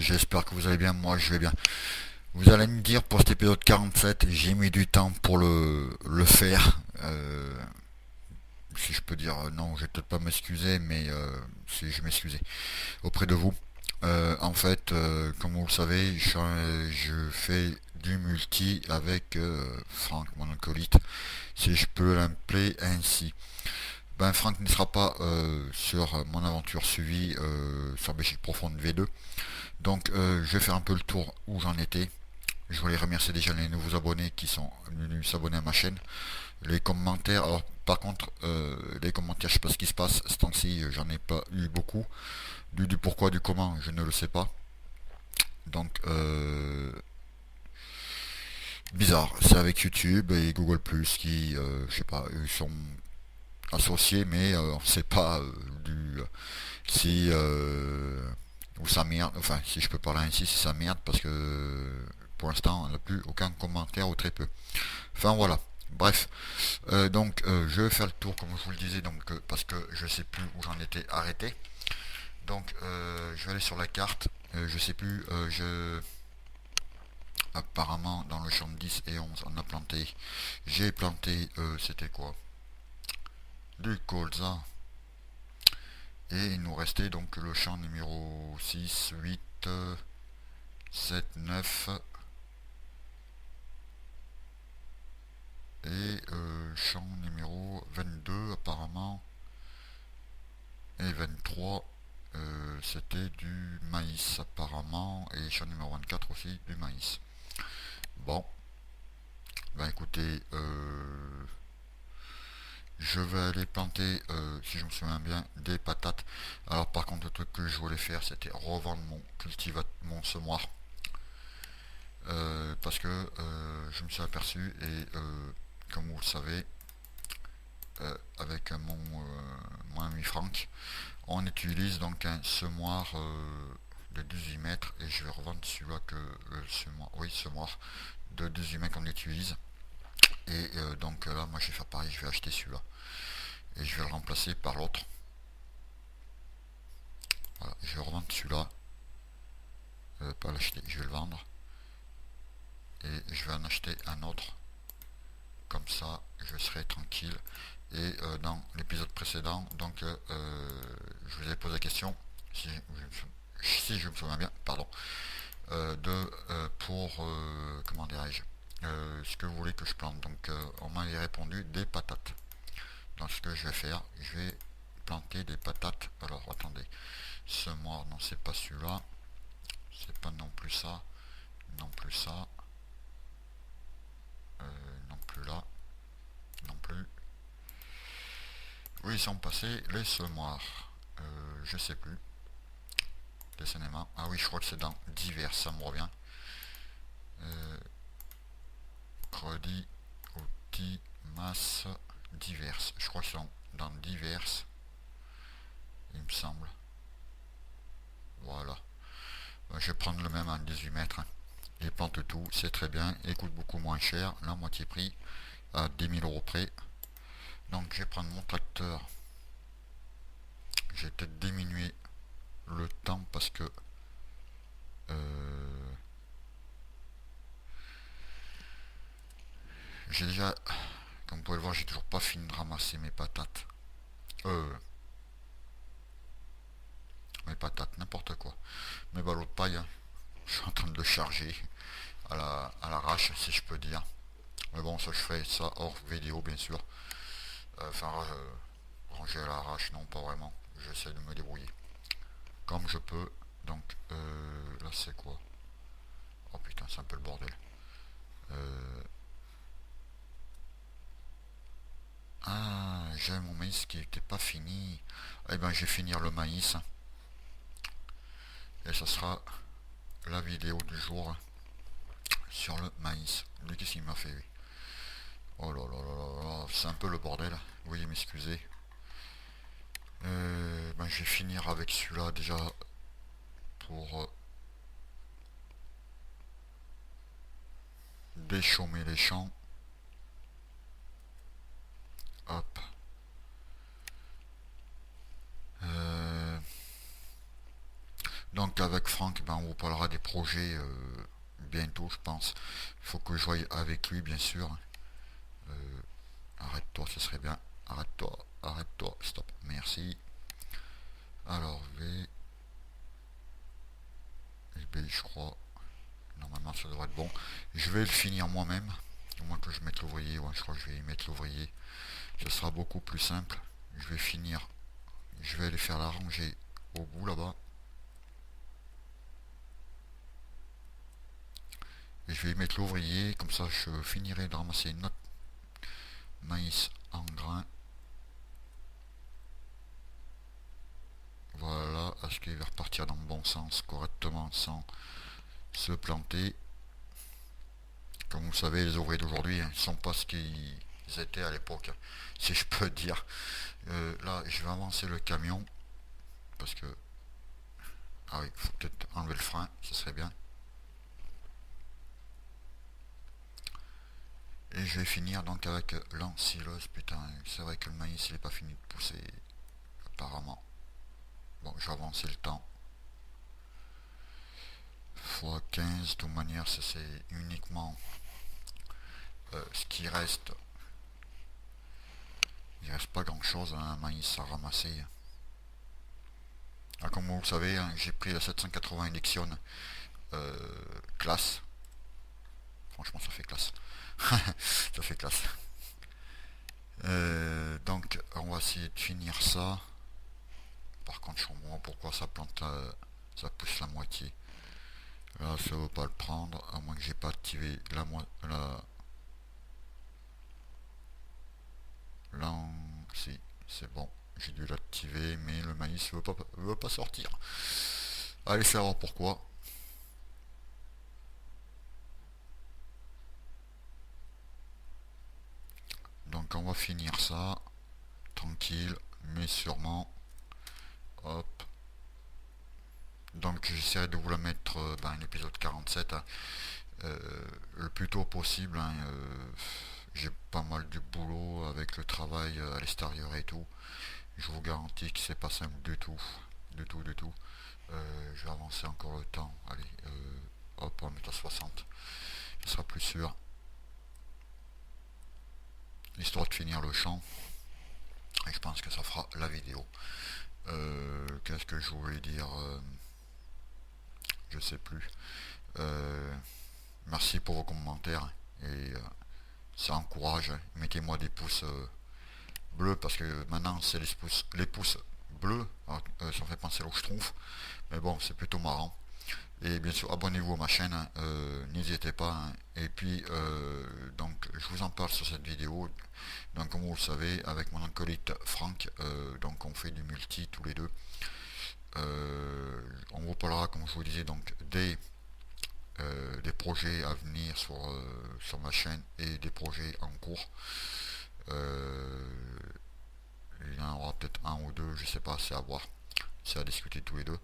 j'espère que vous allez bien, moi je vais bien. Vous allez me dire pour cet épisode 47, j'ai mis du temps pour le faire. Si je peux dire non, je vais peut-être pas m'excuser, mais si je m'excusais auprès de vous. En fait, comme vous le savez, je fais du multi avec Franck, mon acolyte, si je peux l'appeler ainsi. Ben, Franck ne sera pas sur mon aventure suivie sur Belgique Profonde V2. Donc je vais faire un peu le tour où j'en étais. Je voulais remercier déjà les nouveaux abonnés qui sont venus s'abonner à ma chaîne. Les commentaires, alors par contre, les commentaires, je sais pas ce qui se passe. Ce temps-ci, j'en ai pas eu beaucoup. Du pourquoi, du comment, je ne le sais pas. Donc, bizarre. C'est avec YouTube et Google Plus qui, je sais pas, ils sont associés, mais on ne sait pas si ou ça merde. Enfin, si je peux parler ainsi, si ça merde, parce que pour l'instant, on n'a plus aucun commentaire ou très peu. Enfin voilà. Bref, je vais faire le tour comme je vous le disais, parce que je sais plus où j'en étais arrêté. Donc je vais aller sur la carte. Je sais plus. Apparemment dans le champ de 10 et 11 on a planté. J'ai planté. C'était quoi? Du colza. Et il nous restait donc le champ numéro 6, 8, 7, 9 et champ numéro 22 apparemment. Et 23 c'était du maïs apparemment, et champ numéro 24 aussi du maïs. Bon, ben écoutez, je vais aller planter, si je me souviens bien, des patates. Alors par contre, le truc que je voulais faire, c'était revendre mon semoir, parce que je me suis aperçu, et comme vous le savez, avec mon ami Franck, on utilise donc un semoir de 18 mètres, et je vais revendre celui-là que le semoir, oui, semoir de 18 mètres qu'on utilise. Et donc là, moi je vais faire pareil, je vais acheter celui-là et je vais le remplacer par l'autre. Voilà, je vais revendre celui-là, pas l'acheter, je vais le vendre et je vais en acheter un autre. Comme ça, je serai tranquille. Et dans l'épisode précédent, donc je vous ai posé la question, si je me souviens bien, pardon, pour comment dirais-je, ce que vous voulez que je plante. Donc on m'avait répondu des patates. Donc ce que je vais faire, je vais planter des patates. Alors attendez, semoir, non c'est pas celui-là, c'est pas non plus ça, non plus ça, non plus là, non plus. Où ils sont passés les semoirs? Je sais plus. Les cinémas. Ah oui, je crois que c'est dans divers, ça me revient. Crédit, outils, masse, diverses. Je crois qu'ils sont dans diverses, il me semble. Voilà. Je vais prendre le même en 18 mètres. Il plante tout, c'est très bien. Il coûte beaucoup moins cher, la moitié prix, à 10 000 euros près. Donc je vais prendre mon tracteur. Je vais peut-être diminuer le temps parce que euh, j'ai déjà, comme vous pouvez le voir, j'ai toujours pas fini de ramasser mes patates. Euh, mes patates, n'importe quoi. Mes ballots de paille, hein. Je suis en train de le charger à l'arrache, si je peux dire. Mais bon, ça je fais ça hors vidéo, bien sûr. Enfin, ranger à l'arrache, non, pas vraiment. J'essaie de me débrouiller comme je peux. Donc là, c'est quoi? Oh putain, c'est un peu le bordel. Euh, ah, j'ai mon maïs qui n'était pas fini. Eh ben, je vais finir le maïs. Et ça sera la vidéo du jour sur le maïs. Lui, qu'est-ce qu'il m'a fait, lui? Oh là là là là, c'est un peu le bordel. Veuillez m'excuser. Ben, je vais finir avec celui-là déjà pour déchaumer les champs. Hop. Donc avec Franck, ben, on vous parlera des projets bientôt, je pense. Il faut que je voie avec lui, bien sûr. Arrête-toi, ce serait bien. Arrête-toi, arrête-toi, stop. Merci. Alors V, et B, je crois. Normalement, ça devrait être bon. Je vais le finir moi-même. Au moins que je mette l'ouvrier. Ouais, je crois que je vais y mettre l'ouvrier. Ce sera beaucoup plus simple. Je vais finir. Je vais aller faire la rangée au bout là-bas. Et je vais y mettre l'ouvrier. Comme ça, je finirai de ramasser notre maïs en grains. Voilà, à ce qu'il va repartir dans le bon sens correctement sans se planter. Comme vous le savez, les ouvriers d'aujourd'hui ne sont pas ce qu'ils étaient à l'époque, si je peux dire. Là, je vais avancer le camion parce que... Ah oui, il faut peut-être enlever le frein, ce serait bien. Et je vais finir donc avec l'ensileuse. Putain, c'est vrai que le maïs il n'est pas fini de pousser, apparemment. Bon, je vais avancer le temps. Fois 15, de toute manière, ça c'est uniquement ce qui reste. Il reste pas grand chose, hein, un maïs à ramasser. Ah, comme vous le savez, hein, j'ai pris la 780 Lexion classe. Franchement, ça fait classe. Ça fait classe. Donc, on va essayer de finir ça. Par contre, je comprends pourquoi ça plante, ça pousse la moitié. Là, ça ne veut pas le prendre, à moins que j'ai pas activé la si, c'est bon. J'ai dû l'activer, mais le maïs veut pas sortir. Allez savoir pourquoi. Donc, on va finir ça tranquille, mais sûrement. Hop. Donc, j'essaierai de vous la mettre l'épisode 47 hein, le plus tôt possible. Hein, j'ai pas mal de boulot avec le travail à l'extérieur et tout. Je vous garantis que c'est pas simple du tout. Du tout, du tout. Je vais avancer encore le temps. Allez, hop, on va mettre à 60. Ce sera plus sûr. Histoire de finir le champ. Et je pense que ça fera la vidéo. Qu'est-ce que je voulais dire je sais plus. Merci pour vos commentaires. Et ça encourage. Mettez-moi des pouces bleus parce que maintenant c'est les pouces bleus. Alors, ça me fait penser au schtroumpf. Mais bon, c'est plutôt marrant. Et bien sûr, abonnez-vous à ma chaîne, hein, n'hésitez pas. Hein. Et puis, donc, je vous en parle sur cette vidéo. Donc, comme vous le savez, avec mon acolyte Franck, donc on fait du multi tous les deux. On vous parlera, comme je vous disais, donc des projets à venir sur ma chaîne et des projets en cours. Euh, il y en aura peut-être un ou deux, je sais pas, c'est à voir. C'est à discuter tous les deux.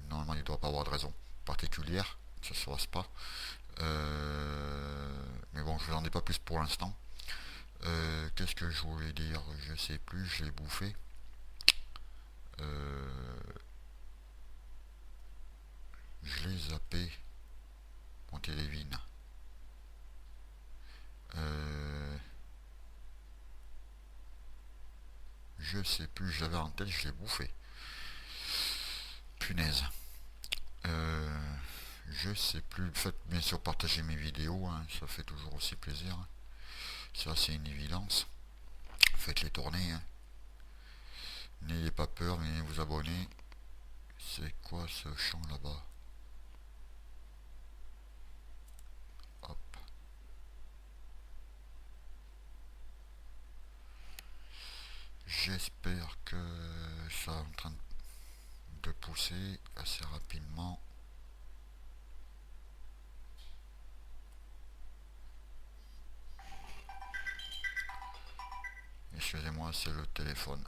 Normalement, il ne doit pas avoir de raison particulière, ça se passe pas. Mais bon, je vous en dis pas plus pour l'instant. Qu'est-ce que je voulais dire? Je sais plus, je l'ai bouffé. Euh, je l'ai zappé. Mon télévine. Euh, je sais plus, j'avais en tête, je l'ai bouffé. Punaise. Euh, je sais plus. Faites bien sûr partager mes vidéos, hein, ça fait toujours aussi plaisir. Ça c'est une évidence. Faites les tourner. Hein. N'ayez pas peur, venez vous abonner. C'est quoi ce champ là-bas? Hop. J'espère que ça est en train de pousser assez rapidement. Excusez-moi, c'est le téléphone.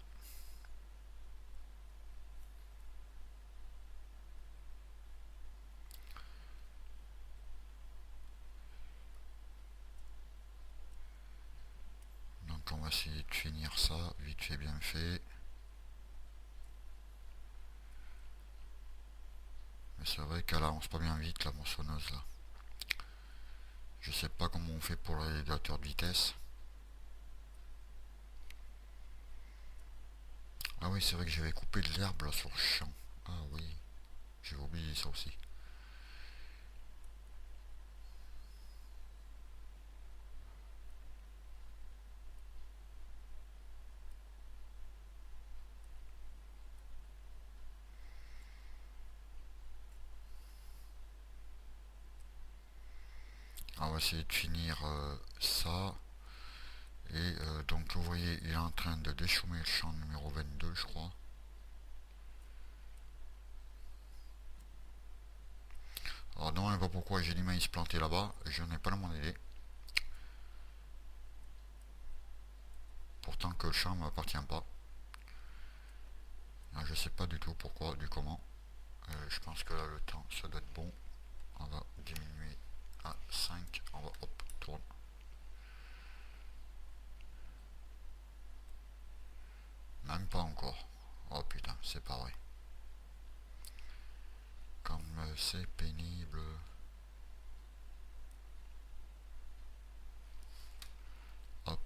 Donc on va essayer de finir ça, vite fait bien fait. C'est vrai qu'elle avance pas bien vite la moissonneuse là. Je sais pas comment on fait pour le régulateur de vitesse. Ah oui, c'est vrai que j'avais coupé de l'herbe là sur le champ. Ah oui, j'ai oublié ça aussi. On va essayer de finir ça. Et donc l'ouvrier il est en train de déchaumer le champ numéro 22 je crois. Alors non, je ne sais pas pourquoi j'ai du maïs planté là-bas, je n'ai pas la moindre idée. Pourtant que le champ ne m'appartient pas. Ah, je sais pas du tout pourquoi, du comment. Je pense que là le temps ça doit être bon. On va diminuer à 5. On va hop, tourne. Même pas encore. Oh putain, c'est pas vrai. Comme c'est pénible. Hop.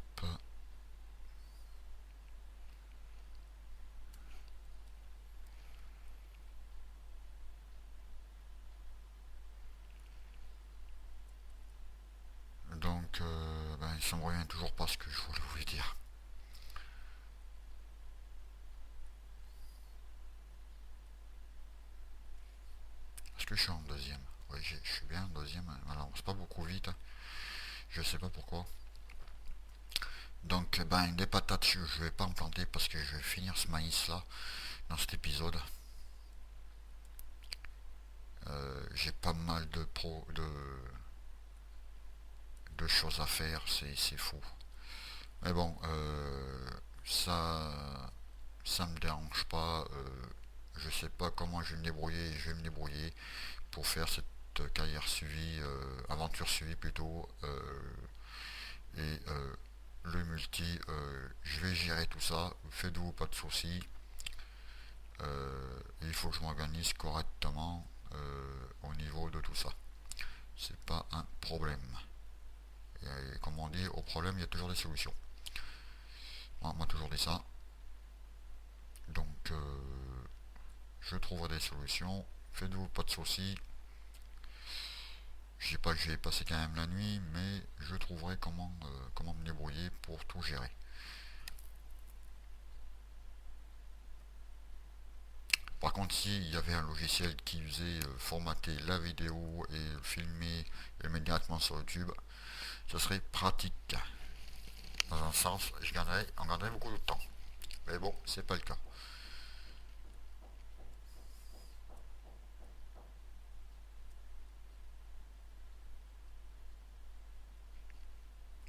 Donc, ben, ça me revient toujours pas ce que je voulais vous dire. Est-ce que je suis en deuxième? Oui, je suis bien en deuxième. Alors, c'est pas beaucoup vite. Je sais pas pourquoi. Donc, ben, des patates, je vais pas en planter parce que je vais finir ce maïs là dans cet épisode. J'ai pas mal de choses à faire, c'est fou. Mais bon, ça me dérange pas. Je sais pas comment je vais me débrouiller. Je vais me débrouiller pour faire cette carrière suivie, aventure suivie plutôt. Et le multi, je vais gérer tout ça. Faites-vous pas de soucis. Il faut que je m'organise correctement au niveau de tout ça. C'est pas un problème. Et comme on dit, au problème, il y a toujours des solutions. On m'a toujours dit ça. Donc, je trouverai des solutions. Faites-vous pas de soucis. Je dis pas que je vais passer quand même la nuit, mais je trouverai comment me débrouiller pour tout gérer. Par contre, s'il y avait un logiciel qui faisait formater la vidéo et filmer immédiatement sur YouTube, ce serait pratique. Dans un sens, on gagnerait beaucoup de temps. Mais bon, c'est pas le cas.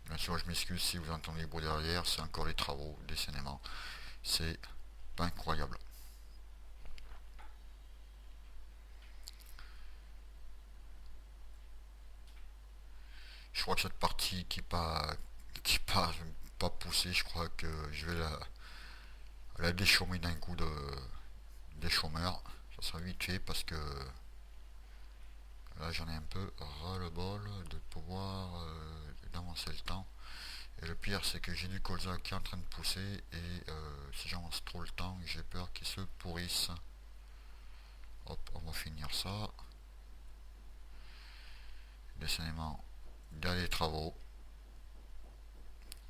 Bien sûr, je m'excuse si vous entendez les bruits derrière, c'est encore les travaux, décidément. C'est pas incroyable. Je crois que cette partie qui pas poussée, je crois que je vais la déchaumer d'un coup de déchaumeur. Ça sera vite fait parce que là j'en ai un peu ras-le-bol de pouvoir d'avancer le temps. Et le pire c'est que j'ai du colza qui est en train de pousser et si j'avance trop le temps, j'ai peur qu'il se pourrisse. Hop, on va finir ça. Décidément, il y a les travaux.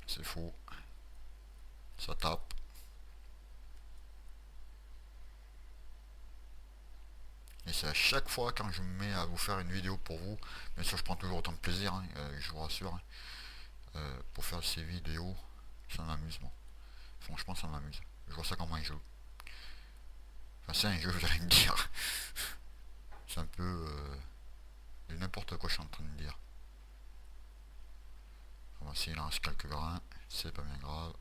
C'est fou. Ça tape. Et c'est à chaque fois quand je me mets à vous faire une vidéo pour vous, bien sûr je prends toujours autant de plaisir, hein, je vous rassure, hein, pour faire ces vidéos, ça m'amuse moi. Franchement ça m'amuse. Je vois ça comme un jeu. Enfin c'est un jeu, vous allez me dire. C'est un peu n'importe quoi je suis en train de dire. On va essayer, il en reste quelques grains, c'est pas bien grave.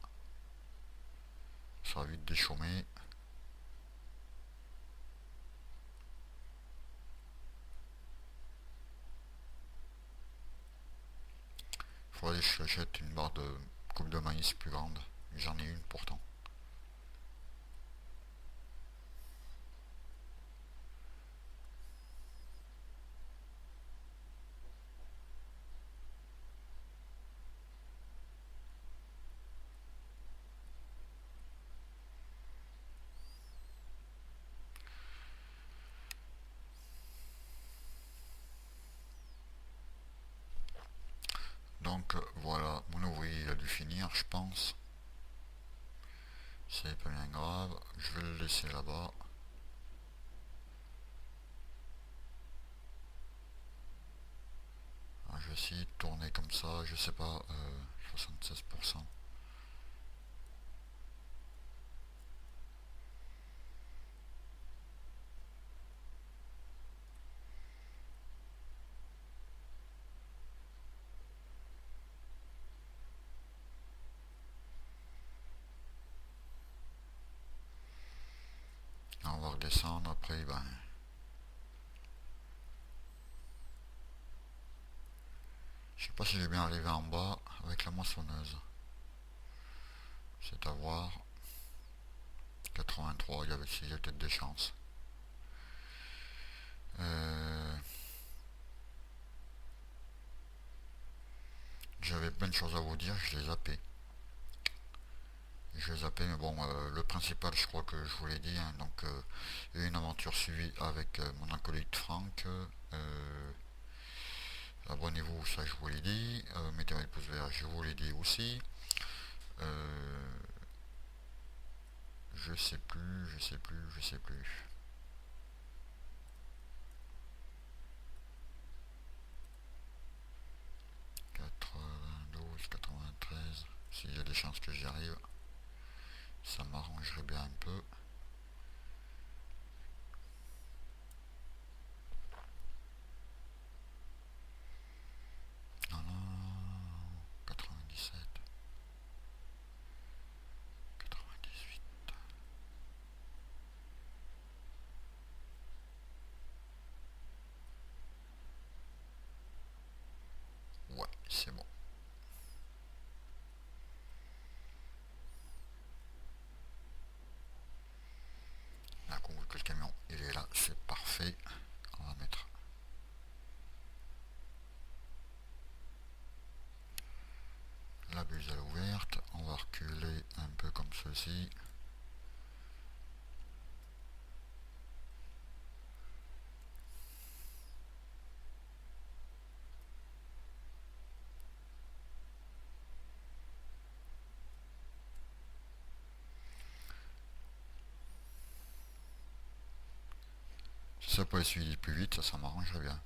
Ça va vite déchaumer. Faudrait que j'achète une barre de coupe de maïs plus grande. J'en ai une pourtant. je pense. C'est pas bien grave, je vais le laisser là-bas. Je vais essayer de tourner comme ça, je sais pas, 76%. On va redescendre après, ben, je sais pas si j'ai bien arrivé en bas avec la moissonneuse. C'est à voir. 83, il y avait peut-être des chances. J'avais plein de choses à vous dire, je les zappé. Je les zappé, mais bon, le principal, je crois que je vous l'ai dit. Hein, donc, il y a eu une aventure suivie avec mon acolyte Franck. Abonnez-vous, ça je vous l'ai dit. Mettez un pouce vert, je vous l'ai dit aussi. Euh, je sais plus, je sais plus, je sais plus. 92, 93. S'il y a des chances que j'y arrive, ça m'arrangerait bien un peu. Non, non, 97, 98. Ouais, c'est bon. Là, qu'on voit que le camion, il est là, c'est parfait. On va mettre la buse à l'ouverte. On va reculer un peu comme ceci. Si ça peut essuyer plus vite, ça m'arrangerait bien.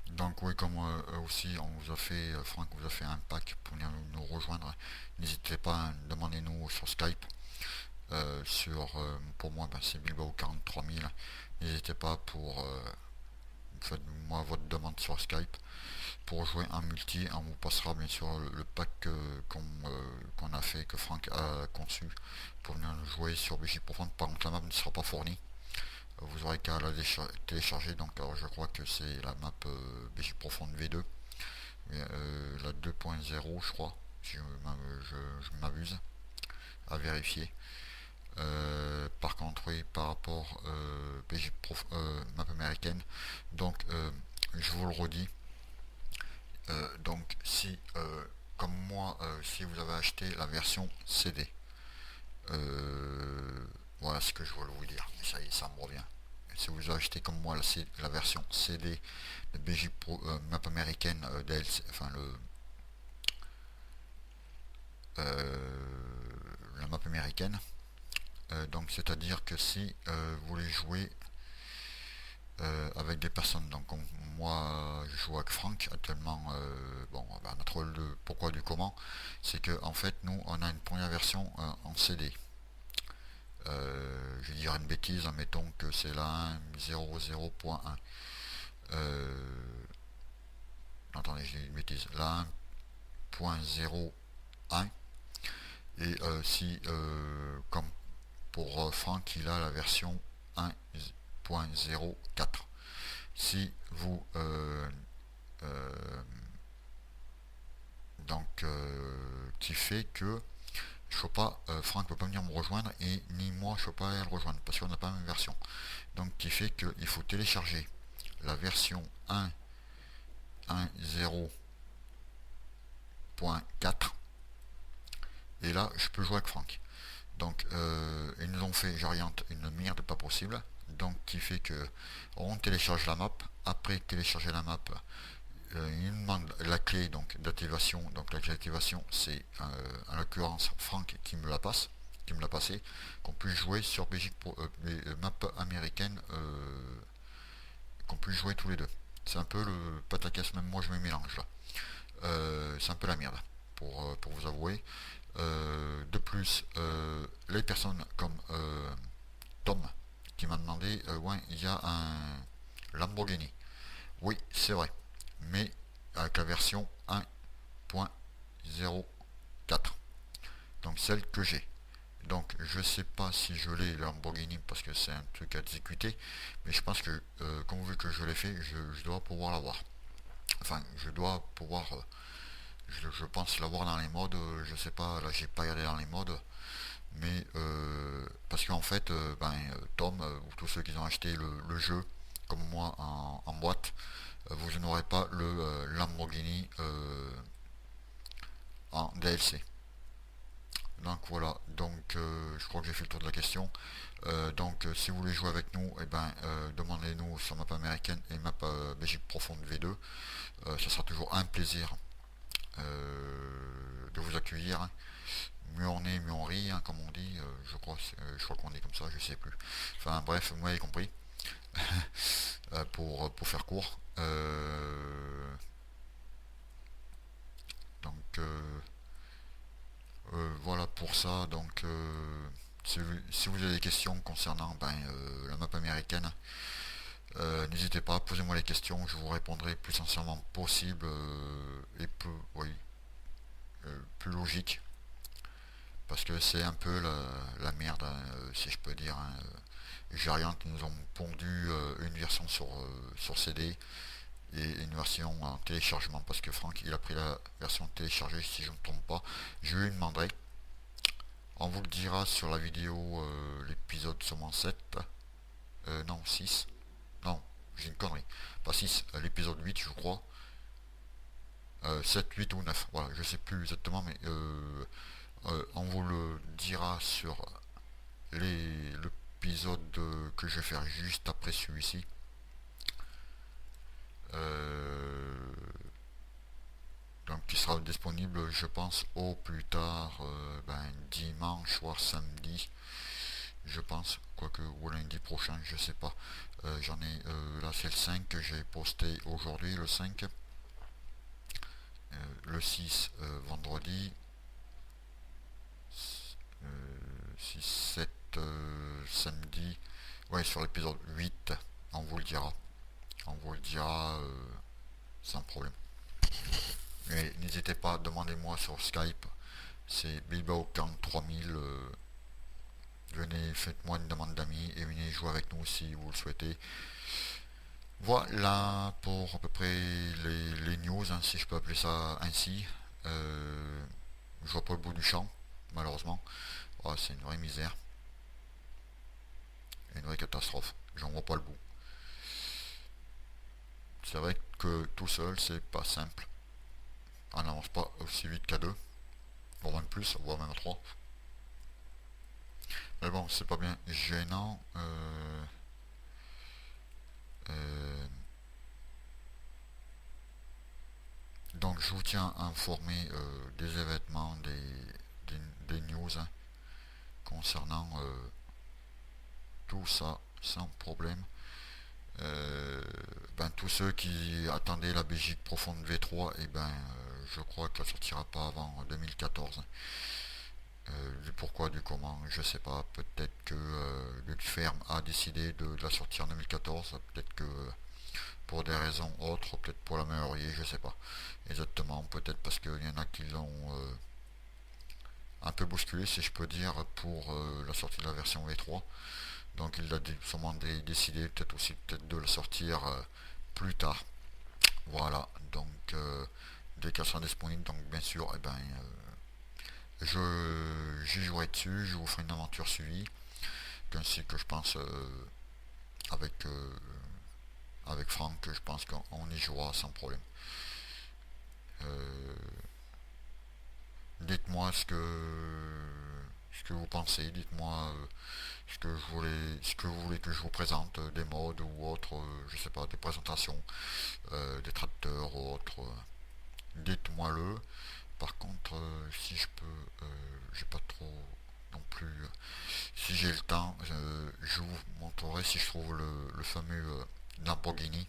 Donc oui, comme aussi on vous a fait, Franck vous a fait un pack pour venir nous rejoindre, n'hésitez pas à demander-nous sur Skype. Pour moi, ben, c'est Bilbao 43 000. N'hésitez pas pour faites-moi votre demande sur Skype pour jouer en multi. On vous passera bien sûr le pack qu'on a fait, que Franck a conçu pour venir jouer sur BG Profonde. Par contre, la map ne sera pas fournie. Vous aurez qu'à la télécharger. Donc, alors, je crois que c'est la map BG Profonde V2, la 2.0, je crois, si je m'abuse, à vérifier. Par contre, oui, par rapport map américaine, donc je vous le redis. Donc, si comme moi, si vous avez acheté la version CD, voilà ce que je voulais vous dire. Ça y est, ça me revient. Si vous avez acheté comme moi la version CD de BG map américaine DLC, enfin la map américaine. Donc c'est-à-dire que si vous voulez jouer avec des personnes, donc moi je joue avec Franck actuellement, bon on va trouver le pourquoi du comment, c'est que en fait nous on a une première version en CD. Je vais dire une bêtise, admettons que c'est la 1.00.1. Attendez, j'ai dit une bêtise, la 1.01. Et si comme pour Franck il a la version 1.04. Si vous donc qui fait que je peux pas, Franck peut pas venir me rejoindre et ni moi je peux pas aller le rejoindre parce qu'on n'a pas la même version. Donc qui fait qu'il faut télécharger la version 1.0.4 et là je peux jouer avec Franck. Donc ils nous ont fait, j'oriente, une merde pas possible. Donc qui fait que on télécharge la map. Après télécharger la map, il demande la clé donc d'activation. Donc la clé d'activation, c'est en l'occurrence Franck qui me la passe, qui me l'a passé, qu'on puisse jouer sur Belgique pour les maps américaines, qu'on puisse jouer tous les deux. C'est un peu le pataquès, même moi je me mélange là. C'est un peu la merde, pour vous avouer. De plus, les personnes comme Tom qui m'a demandé, ouais, il y a un Lamborghini. Oui, c'est vrai, mais avec la version 1.04, donc celle que j'ai. Donc je sais pas si je l'ai Lamborghini parce que c'est un truc à exécuter, mais je pense que comme vu que je l'ai fait, je dois pouvoir l'avoir. Enfin, je dois pouvoir, je pense l'avoir dans les modes. Je sais pas, là j'ai pas regardé dans les modes, mais parce qu'en fait, Tom ou tous ceux qui ont acheté le jeu comme moi en boîte, vous n'aurez pas le Lamborghini en DLC. Donc voilà, donc je crois que j'ai fait le tour de la question. Donc si vous voulez jouer avec nous, demandez-nous sur map américaine et map Belgique profonde V2. Ce sera toujours un plaisir de vous accueillir, hein. Mieux on est, mieux on rit, hein, comme on dit. Je crois qu'on est comme ça, je sais plus. Enfin bref, vous m'avez compris. Pour faire court. Donc voilà pour ça. Donc si vous avez des questions concernant la map américaine, n'hésitez pas, posez-moi les questions, je vous répondrai le plus sincèrement possible et peu, oui, plus logique. Parce que c'est un peu la merde, hein, si je peux dire, hein. Gériant, ils nous ont pondu une version sur CD et une version en téléchargement parce que Franck il a pris la version téléchargée si je ne me trompe pas. Je lui demanderai. On vous le dira sur la vidéo, l'épisode sûrement 7. Non, 6. Non, j'ai une connerie. Pas 6, l'épisode 8 je crois. 7, 8 ou 9. Voilà, je sais plus exactement, mais on vous le dira sur l'épisode que je vais faire juste après celui-ci. Donc qui sera disponible je pense au plus tard dimanche voire samedi, je pense, quoique ou lundi prochain, je sais pas. J'en ai là c'est le 5 que j'ai posté aujourd'hui, le 5, le 6 vendredi, 6, 7 samedi, ouais, sur l'épisode 8 on vous le dira, on vous le dira sans problème. Mais n'hésitez pas, demandez-moi sur Skype, c'est BilbaoCan3000. Venez, faites-moi une demande d'amis et venez jouer avec nous si vous le souhaitez. Voilà pour à peu près les news, hein, si je peux appeler ça ainsi. Je vois pas le bout du champ, malheureusement. Oh, c'est une vraie misère, une vraie catastrophe. J'en vois pas le bout. C'est vrai que tout seul, c'est pas simple. On n'avance pas aussi vite qu'à deux, voire même plus, voire même à trois. Mais bon, c'est pas bien gênant. Euh, donc je vous tiens informé des événements, des news, hein, concernant tout ça sans problème. Tous ceux qui attendaient la Belgique profonde V3, je crois qu'elle sortira pas avant 2014. Du pourquoi, du comment, je sais pas. Peut-être que Lucferme a décidé de la sortir en 2014. Peut-être que pour des raisons autres, peut-être pour la meilleurier, je sais pas. Exactement, peut-être parce qu'il y en a qui l'ont un peu bousculé, si je peux dire, pour la sortie de la version V3. Donc il a sûrement décidé peut-être aussi peut-être de la sortir plus tard. Voilà, donc dès qu'elle sera disponible, donc bien sûr, j'y jouerai dessus, je vous ferai une aventure suivie, ainsi que je pense avec, avec Franck, je pense qu'on y jouera sans problème. Dites-moi ce que vous pensez, dites-moi ce que vous voulez que je vous présente, des modes ou autres, je sais pas, des présentations, des tracteurs ou autres, dites-moi-le. Par contre, si je peux, j'ai pas trop non plus. Si j'ai le temps, je vous montrerai si je trouve le fameux Lamborghini.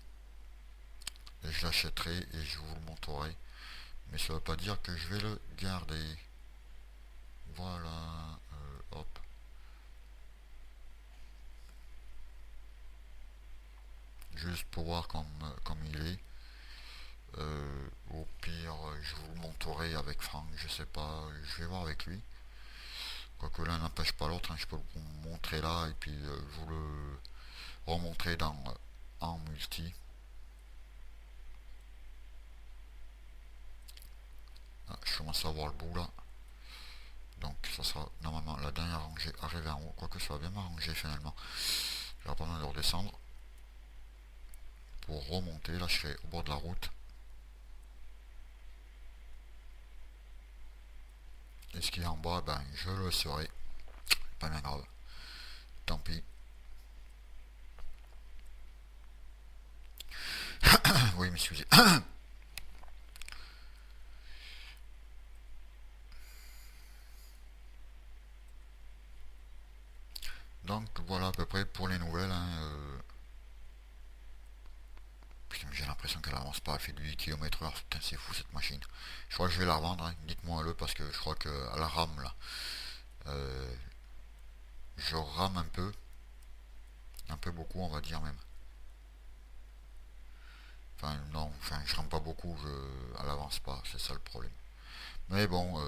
Et je l'achèterai et je vous le montrerai. Mais ça veut pas dire que je vais le garder. Voilà, hop. Juste pour voir comme il est. Au pire, je vous le montrerai avec Franck, je sais pas, je vais voir avec lui. Quoique l'un n'empêche pas l'autre, hein, je peux vous le montrer là et puis vous le remontrer en multi. Ah, je commence à voir le bout là. Donc ça sera normalement la dernière rangée arrivée en haut. Quoique ça va bien m'arranger finalement. J'aurai pas besoin de redescendre. Pour remonter, là je serai au bord de la route. Et ce qui est en bas, ben je le serai. Pas bien grave. Tant pis. Oui, m'excusez. Donc voilà à peu près pour les nouvelles. Hein, putain, j'ai l'impression qu'elle avance pas, elle fait du 10 km/h. Putain, c'est fou cette machine. Je crois que je vais la revendre, hein. Dites-moi le parce que je crois qu'elle rame là. Euh, je rame un peu beaucoup on va dire même. Enfin non, enfin je rame pas beaucoup, elle avance pas, c'est ça le problème. Mais bon,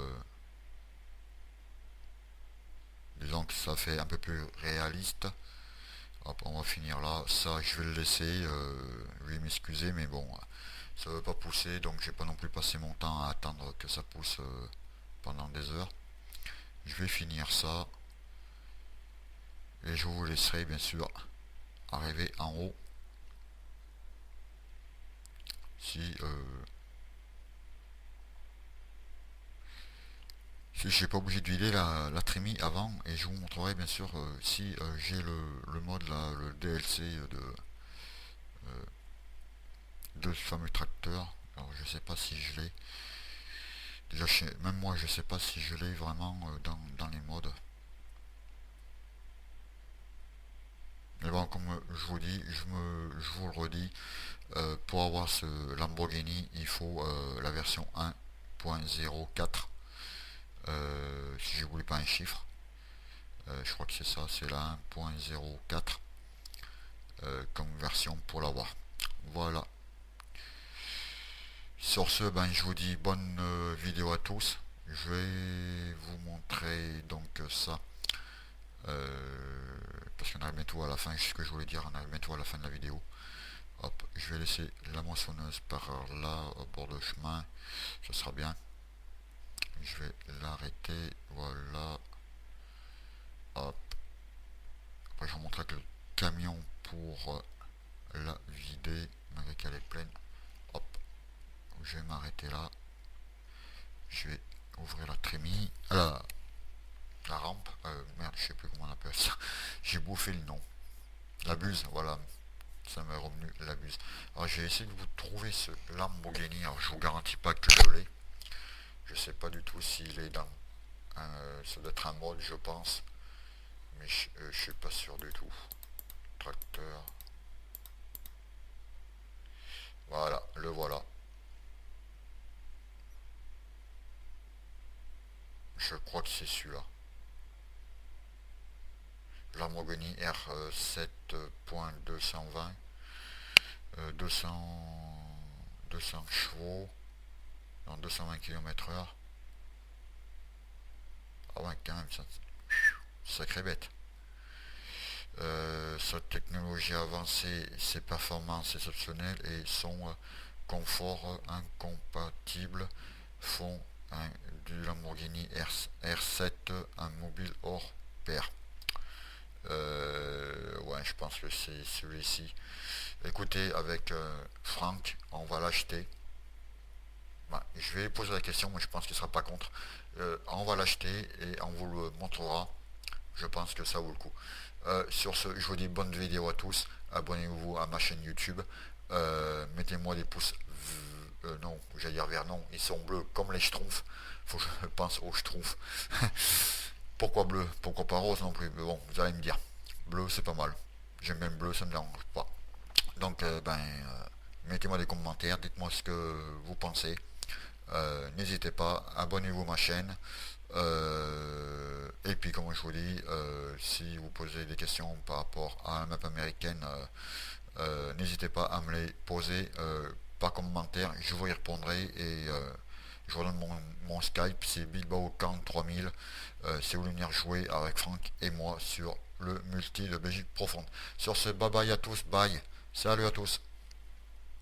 disons que ça fait un peu plus réaliste. Hop, on va finir là. Ça, je vais le laisser. Je vais m'excuser, mais bon, ça veut pas pousser, donc j'ai pas non plus passé mon temps à attendre que ça pousse pendant des heures. Je vais finir ça et je vous laisserai bien sûr arriver en haut. Si je suis pas obligé d'huiler la trémie avant et je vous montrerai bien sûr si j'ai le mode là, le DLC de ce fameux tracteur. Alors je sais pas si je l'ai. Déjà même moi je sais pas si je l'ai vraiment dans les modes. Mais bon comme je vous dis, je vous le redis, pour avoir ce Lamborghini il faut la version 1.04. Si je voulais pas un chiffre. Je crois que c'est ça, c'est la 1.04 comme version pour l'avoir. Voilà. Sur ce, ben, je vous dis bonne vidéo à tous. Je vais vous montrer donc ça. Parce qu'on arrive bientôt à la fin, c'est ce que je voulais dire, on arrive bientôt à la fin de la vidéo. Hop, je vais laisser la moissonneuse par là, au bord de chemin. Ça sera bien. Je vais l'arrêter. Voilà. Hop. Après, je vous montrerai que le camion pour la vider, malgré qu'elle est pleine. Hop. Je vais m'arrêter là. Je vais ouvrir la trémie. La rampe. Merde, je sais plus comment on appelle ça. J'ai bouffé le nom. La buse, voilà. Ça m'est revenu la buse. Alors j'ai essayé de vous trouver ce Lamborghini. Alors je vous garantis pas que je l'ai. Je sais pas du tout s'il est dans ça doit être un mode je pense. Mais je suis pas sûr du tout. Tracteur. Voilà, le voilà. Je crois que c'est celui-là. Lamborghini R7.220. 200 chevaux dans 220 km/h. Ah ouais, quand même, ça, sacré bête. Sa technologie avancée, ses performances exceptionnelles et son confort incompatible font du Lamborghini R7 un mobile hors pair. Ouais, je pense que c'est celui-ci. Écoutez, avec Franck, on va l'acheter. Bah, je vais poser la question, mais je pense qu'il ne sera pas contre. On va l'acheter et on vous le montrera. Je pense que ça vaut le coup. Sur ce, je vous dis bonne vidéo à tous. Abonnez-vous à ma chaîne YouTube. Mettez-moi des pouces. Non, j'allais dire vert, non. Ils sont bleus comme les schtroumpfs. Faut que je pense aux schtroumpfs. Pourquoi bleu? Pourquoi pas rose non plus? Mais bon, vous allez me dire. Bleu, c'est pas mal. J'aime bien le bleu, ça me dérange pas. Donc, mettez-moi des commentaires. Dites-moi ce que vous pensez. N'hésitez pas, abonnez-vous à ma chaîne. Et puis, comme je vous dis, si vous posez des questions par rapport à la map américaine, n'hésitez pas à me les poser par commentaire. Je vous y répondrai et je vous donne mon Skype, c'est BilbaoCan 3000. Si vous voulez venir jouer avec Franck et moi sur le multi de Belgique profonde. Sur ce, bye bye à tous, bye. Salut à tous.